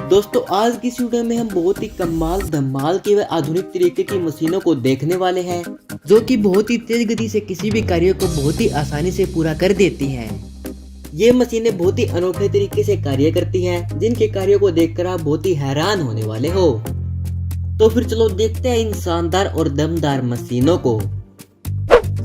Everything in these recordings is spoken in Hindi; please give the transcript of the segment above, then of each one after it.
दोस्तों आज की इस वीडियो में हम बहुत ही कमाल धमाल के व आधुनिक तरीके की मशीनों को देखने वाले हैं जो कि बहुत ही तेज गति से किसी भी कार्य को बहुत ही आसानी से पूरा कर देती हैं। ये मशीनें बहुत ही अनोखे तरीके से कार्य करती हैं जिनके कार्यों को देखकर आप बहुत ही हैरान होने वाले हो। तो फिर चलो देखते हैं इन शानदार और दमदार मशीनों को।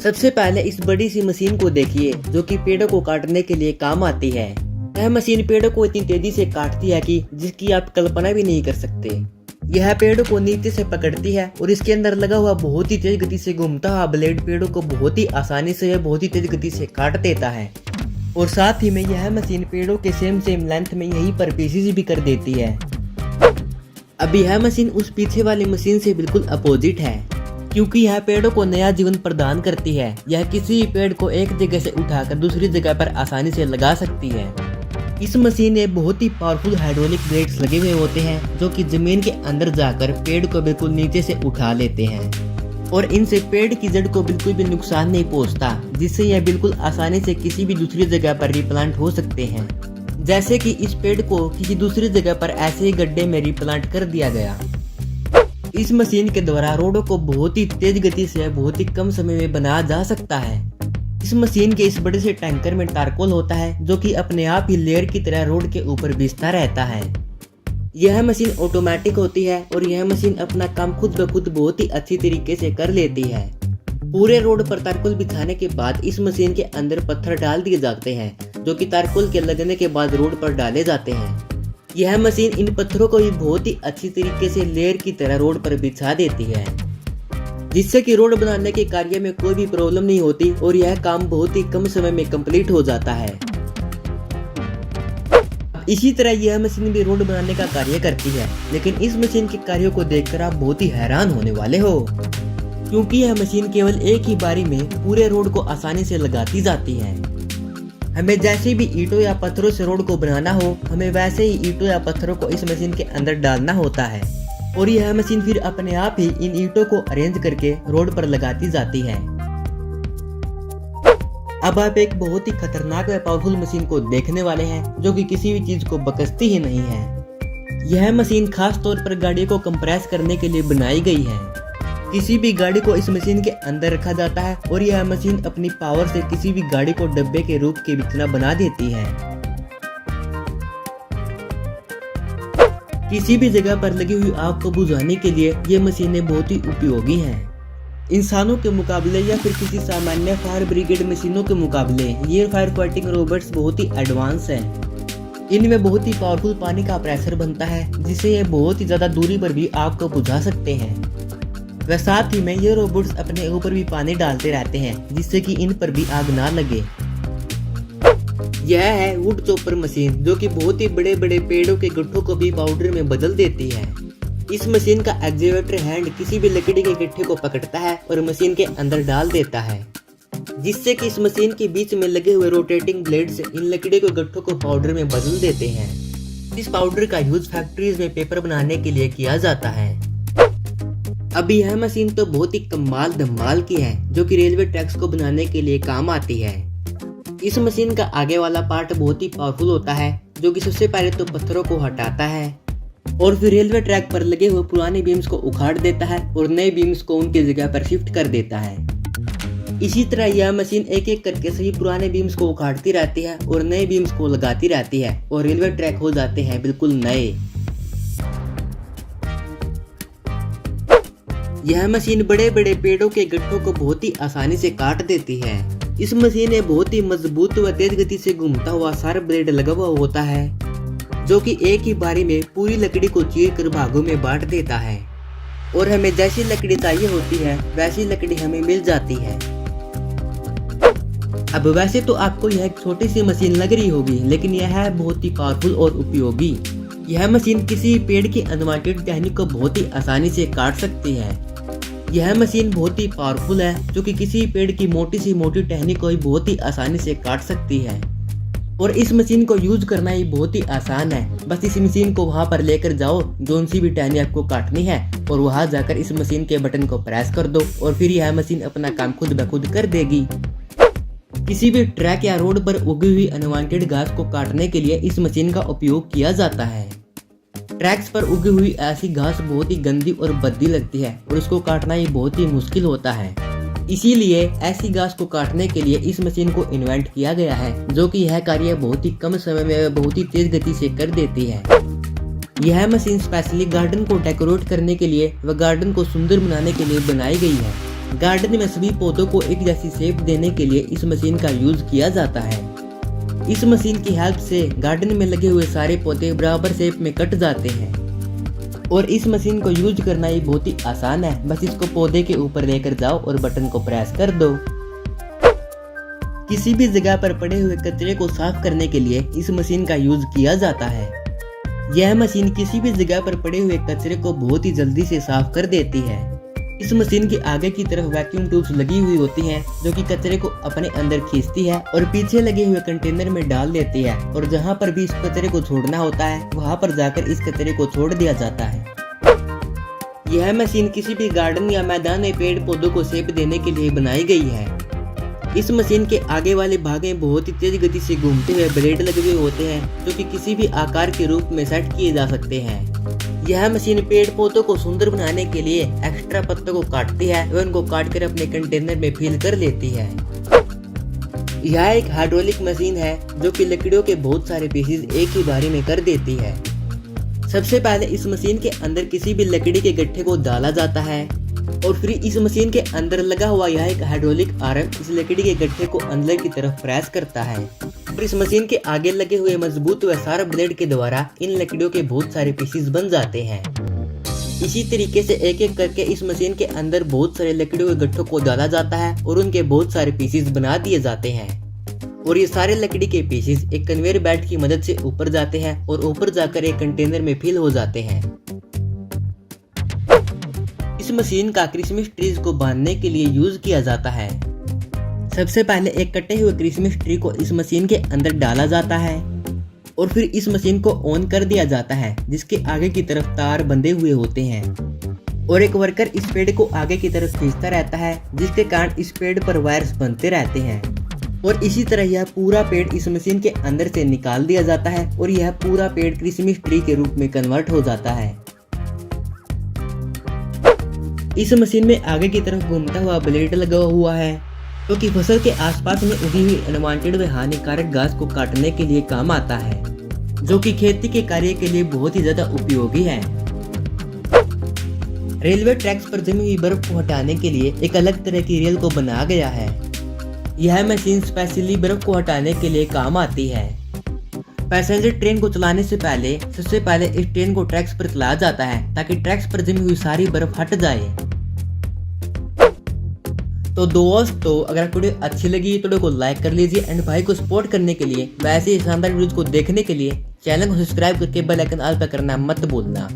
सबसे पहले इस बड़ी सी मशीन को देखिए जो कि पेड़ों को काटने के लिए काम आती है। यह मशीन पेड़ों को इतनी तेजी से काटती है कि जिसकी आप कल्पना भी नहीं कर सकते। यह पेड़ों को नीचे से पकड़ती है और इसके अंदर लगा हुआ बहुत ही तेज गति से घूमता हुआ ब्लेड पेड़ों को बहुत ही आसानी से बहुत ही तेज गति से काट देता है। और साथ ही में यह मशीन पेड़ों के सेम लेंथ में यहीं पर पीसीज भी कर देती है। अब यह मशीन उस पीछे वाली मशीन से बिल्कुल अपोजिट है क्योंकि यह पेड़ों को नया जीवन प्रदान करती है। यह किसी भी पेड़ को एक जगह से उठाकर दूसरी जगह पर आसानी से लगा सकती है। इस मशीन में बहुत ही पावरफुल हाइड्रोलिक ब्लेड्स लगे हुए होते हैं जो कि जमीन के अंदर जाकर पेड़ को बिल्कुल नीचे से उठा लेते हैं और इनसे पेड़ की जड़ को बिल्कुल भी नुकसान नहीं पहुंचता, जिससे यह बिल्कुल आसानी से किसी भी दूसरी जगह पर रिप्लांट हो सकते हैं। जैसे कि इस पेड़ को किसी दूसरी जगह पर ऐसे ही गड्ढे में रिप्लांट कर दिया गया। इस मशीन के द्वारा रोडों को बहुत ही तेज गति से बहुत ही कम समय में बनाया जा सकता है। इस मशीन के इस बड़े से टैंकर में टारकोल होता है जो कि अपने आप ही लेयर की तरह रोड के ऊपर बिछता रहता है। यह मशीन ऑटोमेटिक होती है और यह मशीन अपना काम खुद ब खुद बहुत ही अच्छी तरीके से कर लेती है। पूरे रोड पर तारकोल बिछाने के बाद इस मशीन के अंदर पत्थर डाल दिए जाते हैं जो कि तारकोल के लगने के बाद रोड पर डाले जाते हैं। यह मशीन इन पत्थरों को भी बहुत ही अच्छी तरीके से लेयर की तरह रोड पर बिछा देती है, जिससे कि रोड बनाने के कार्य में कोई भी प्रॉब्लम नहीं होती और यह काम बहुत ही कम समय में कंप्लीट हो जाता है। इसी तरह यह मशीन भी रोड बनाने का कार्य करती है, लेकिन इस मशीन के कार्यों को देखकर आप बहुत ही हैरान होने वाले हो क्योंकि यह मशीन केवल एक ही बारी में पूरे रोड को आसानी से लगाती जाती है। हमें जैसे भी ईंटों या पत्थरों से रोड को बनाना हो, हमें वैसे ही ईंटों या पत्थरों को इस मशीन के अंदर डालना होता है और यह मशीन फिर अपने आप ही इन ईंटों को अरेंज करके रोड पर लगाती जाती है। अब आप एक बहुत ही खतरनाक व पावरफुल मशीन को देखने वाले हैं जो कि किसी भी चीज को बकसती ही नहीं है। यह मशीन खास तौर पर गाड़ी को कंप्रेस करने के लिए बनाई गई है। किसी भी गाड़ी को इस मशीन के अंदर रखा जाता है और यह मशीन अपनी पावर से किसी भी गाड़ी को डब्बे के रूप के बिछना बना देती है। किसी भी जगह पर लगी हुई आग को बुझाने के लिए ये मशीनें बहुत ही उपयोगी हैं। इंसानों के मुकाबले या फिर किसी सामान्य फायर ब्रिगेड मशीनों के मुकाबले ये फायर फाइटिंग रोबोट्स बहुत ही एडवांस हैं। इनमें बहुत ही पावरफुल पानी का प्रेशर बनता है जिससे ये बहुत ही ज्यादा दूरी पर भी आग को बुझा सकते हैं। व साथ ही में ये रोबोट्स अपने ऊपर भी पानी डालते रहते हैं जिससे कि इन पर भी आग ना लगे। यह है वुड चॉपर मशीन जो कि बहुत ही बड़े बड़े पेड़ों के गट्ठों को भी पाउडर में बदल देती है। इस मशीन का एक्सीवेटर हैंड किसी भी लकड़ी के गट्ठे को पकड़ता है और मशीन के अंदर डाल देता है, जिससे कि इस मशीन के बीच में लगे हुए रोटेटिंग ब्लेड्स इन लकड़ी के गट्ठों को पाउडर में बदल देते हैं। इस पाउडर का यूज फैक्ट्रीज में पेपर बनाने के लिए किया जाता है। अब यह मशीन तो बहुत ही कमाल धमाल की है जो कि रेलवे ट्रैक्स को बनाने के लिए काम आती है। इस मशीन का आगे वाला पार्ट बहुत ही पावरफुल होता है जो कि सबसे पहले तो पत्थरों को हटाता है और फिर रेलवे ट्रैक पर लगे हुए पुराने बीम्स को उखाड़ देता है और नए बीम्स को उनकी जगह पर शिफ्ट कर देता है। इसी तरह यह मशीन एक एक करके सभी पुराने बीम्स को उखाड़ती रहती है और नए बीम्स को लगाती रहती है और रेलवे ट्रैक हो जाते हैं बिल्कुल नए। यह मशीन बड़े बड़े पेड़ों के गट्ठों को बहुत ही आसानी से काट देती है। इस मशीन में बहुत ही मजबूत व तेज गति से घूमता हुआ शार्प ब्लेड लगा हुआ होता है जो कि एक ही बारी में पूरी लकड़ी को चीर कर भागों में बांट देता है और हमें जैसी लकड़ी चाहिए होती है वैसी लकड़ी हमें मिल जाती है। अब वैसे तो आपको यह एक छोटी सी मशीन लग रही होगी, लेकिन यह है बहुत ही पावरफुल और उपयोगी। यह मशीन किसी पेड़ की अनवांटेड टहनी को बहुत ही आसानी से काट सकती है। यह मशीन बहुत ही पावरफुल है जो कि किसी पेड़ की मोटी सी मोटी टहनी को भी बहुत ही आसानी से काट सकती है और इस मशीन को यूज करना ही बहुत ही आसान है। बस इस मशीन को वहां पर लेकर जाओ जोन सी भी टहनी आपको काटनी है और वहां जाकर इस मशीन के बटन को प्रेस कर दो और फिर यह मशीन अपना काम खुद ब खुद कर देगी। किसी भी ट्रैक या रोड पर उगी हुई अनवांटेड घास को काटने के लिए इस मशीन का उपयोग किया जाता है। ट्रैक्स पर उगी हुई ऐसी घास बहुत ही गंदी और भद्दी लगती है और उसको काटना ये बहुत ही मुश्किल होता है। इसीलिए ऐसी घास को काटने के लिए इस मशीन को इन्वेंट किया गया है, जो कि यह कार्य बहुत ही कम समय में बहुत ही तेज गति से कर देती है। यह मशीन स्पेशली गार्डन को डेकोरेट करने के लिए व गार्डन को सुंदर बनाने के लिए बनाई गई है। गार्डन में सभी पौधों को एक जैसी शेप देने के लिए इस मशीन का यूज किया जाता है। इस मशीन की हेल्प से गार्डन में लगे हुए सारे पौधे बराबर शेप में कट जाते हैं और इस मशीन को यूज करना ही बहुत ही आसान है। बस इसको पौधे के ऊपर लेकर जाओ और बटन को प्रेस कर दो। किसी भी जगह पर पड़े हुए कचरे को साफ करने के लिए इस मशीन का यूज किया जाता है। यह मशीन किसी भी जगह पर पड़े हुए कचरे को बहुत ही जल्दी से साफ कर देती है। इस मशीन के आगे की तरफ वैक्यूम ट्यूब्स लगी हुई होती हैं, जो कि कचरे को अपने अंदर खींचती है और पीछे लगे हुए कंटेनर में डाल देती है और जहां पर भी इस कचरे को छोड़ना होता है वहां पर जाकर इस कचरे को छोड़ दिया जाता है। यह मशीन किसी भी गार्डन या मैदान में पेड़ पौधों को शेप देने के लिए बनाई गई है। इस मशीन के आगे वाले भाग में बहुत ही तेज गति से घूमते हुए ब्लेड लगे हुए होते हैं, जो कि किसी भी आकार के रूप में सेट किए जा सकते हैं। यह मशीन पेड़ पौधों को सुंदर बनाने के लिए एक्स्ट्रा पत्तों को काटती है व उनको काटकर अपने कंटेनर में फिल कर लेती है। यह एक हाइड्रोलिक मशीन है जो कि लकड़ियों के बहुत सारे पीसेस एक ही बारी में कर देती है। सबसे पहले इस मशीन के अंदर किसी भी लकड़ी के गट्ठे को डाला जाता है और फिर इस मशीन के अंदर लगा हुआ यह एक हाइड्रोलिक आर्म इस लकड़ी के गट्ठे को अंदर की तरफ प्रेस करता है और इस मशीन के आगे लगे हुए मजबूत व शार्प ब्लेड के द्वारा इन लकड़ियों के बहुत सारे पीसेस बन जाते हैं। इसी तरीके से एक एक करके इस मशीन के अंदर बहुत सारे लकड़ियों के गट्ठों को डाला जाता है और उनके बहुत सारे पीसेस बना दिए जाते हैं और ये सारे लकड़ी के पीसेस एक कन्वेयर बेल्ट की मदद से ऊपर जाते हैं और ऊपर जाकर एक कंटेनर में फिल हो जाते हैं। इस मशीन का क्रिसमस ट्रीज को बांधने के लिए यूज किया जाता है। सबसे पहले एक कटे हुए क्रिसमस ट्री को इस मशीन के अंदर डाला जाता है और फिर इस मशीन को ऑन कर दिया जाता है, जिसके आगे की तरफ तार बंधे हुए होते हैं और एक वर्कर इस पेड़ को आगे की तरफ खींचता रहता है, जिसके कारण इस पेड़ पर वायर्स बनते रहते हैं और इसी तरह यह पूरा पेड़ इस मशीन के अंदर से निकाल दिया जाता है और यह पूरा पेड़ क्रिसमस ट्री के रूप में कन्वर्ट हो जाता है। इस मशीन में आगे की तरफ घूमता हुआ ब्लेड लगा हुआ है, जो कि फसल के आसपास में उगी हुई अनवांटेड व हानिकारक घास को काटने के लिए काम आता है, जो कि खेती के कार्य के लिए बहुत ही ज्यादा उपयोगी है। रेलवे ट्रैक्स पर जमी हुई बर्फ को हटाने के लिए एक अलग तरह की रेल को बनाया गया है। यह मशीन स्पेशली बर्फ को हटाने के लिए काम आती है। पैसेंजर ट्रेन को चलाने से पहले सबसे पहले इस ट्रेन को ट्रैक्स पर चलाया जाता है ताकि ट्रैक्स पर जमी हुई सारी बर्फ हट जाए। तो दोस्तों, अगर वीडियो अच्छी लगी तो वीडियो को लाइक कर लीजिए एंड भाई को सपोर्ट करने के लिए वैसे ही शानदार वीडियोस को देखने के लिए चैनल को सब्सक्राइब करके बेल आइकन ऑल पर करना मत भूलना।